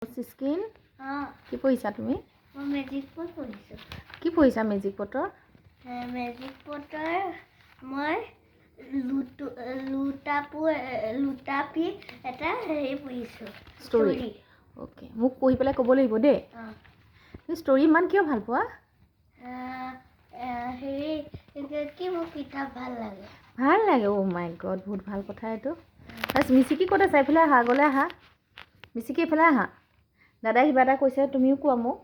Skin কি পঢ়িছা তুমি? মই মেজিক পট পঢ়িছোঁ। কি পঢ়িছা মেজিক পটৰ? মেজিক পটৰ মই লুটাপি এটা হেৰি পঢ়িছোঁ ষ্টৰি। অ'কে, মোক পঢ়ি পেলাই ক'ব লাগিব দেই। তুমি ষ্টৰি ইমান কিয় ভাল পোৱা? হেৰি কি মোৰ কিতাপ ভাল লাগে। ভাল লাগে। অ' মাই গড, বহুত ভাল কথা এইটো। মিচিকি ক'ত আছে? এইফালে আহা, আগলৈ আহা। মিচিকি এইফালে আহা। দাদাই কিবা এটা কৈছে, তুমিও কোৱা মোক।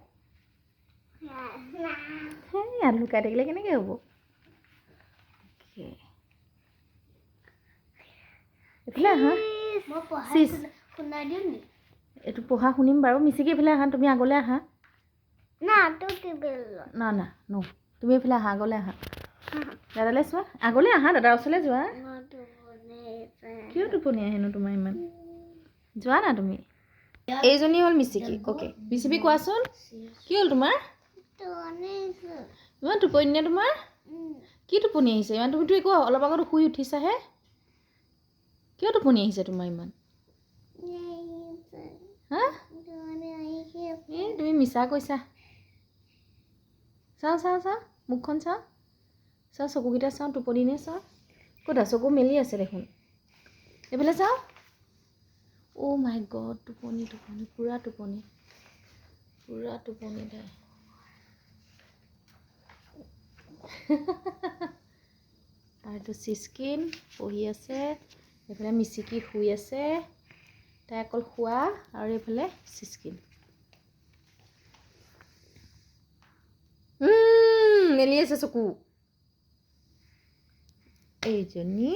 ইয়াত লুকাই থাকিলে কেনেকৈ হ'ব? এইফালে আহা। মই পঢ়া শুনাই দিম নি? এইটো পঢ়া শুনিম বাৰু। মিচিকি এইফালে আহা, তুমি আগলৈ আহা। না নো তুমি এইফালে আহা, আগলৈ আহা। দাদালৈ চোৱা, আগলৈ আহা, দাদাৰ ওচৰলৈ যোৱা। কিয় টোপনি আহেনো তোমাৰ ইমান? যোৱা না তুমি। এইজনী হ'ল মিচিকি। অ'কে, মিচিকি কোৱাচোন কি হ'ল তোমাৰ? ইমান টোপনি নে তোমাৰ? কি টোপনি আহিছে ইমান? তুমিতো একো অলপ আগত শুই উঠিছাহে। কিয় টোপনি আহিছে তোমাৰ ইমান? হা? তুমি মিছা কৈছা। চাওঁ মুখখন চাওঁ, চকুকেইটা চাওঁ, টোপনি নে চাওঁ। ক'তা চকু মেলি আছে দেখোন। এইফালে চাওঁ। অ' মাই গড, টোপনি পুৰা টোপনি তাই। আৰু এইটো চিস্কিন পঢ়ি আছে, এইফালে মিচিকি শুই আছে। তাই অকল শোৱা, আৰু এইফালে চিস্কিন মেলি আছে চকু। এইজনী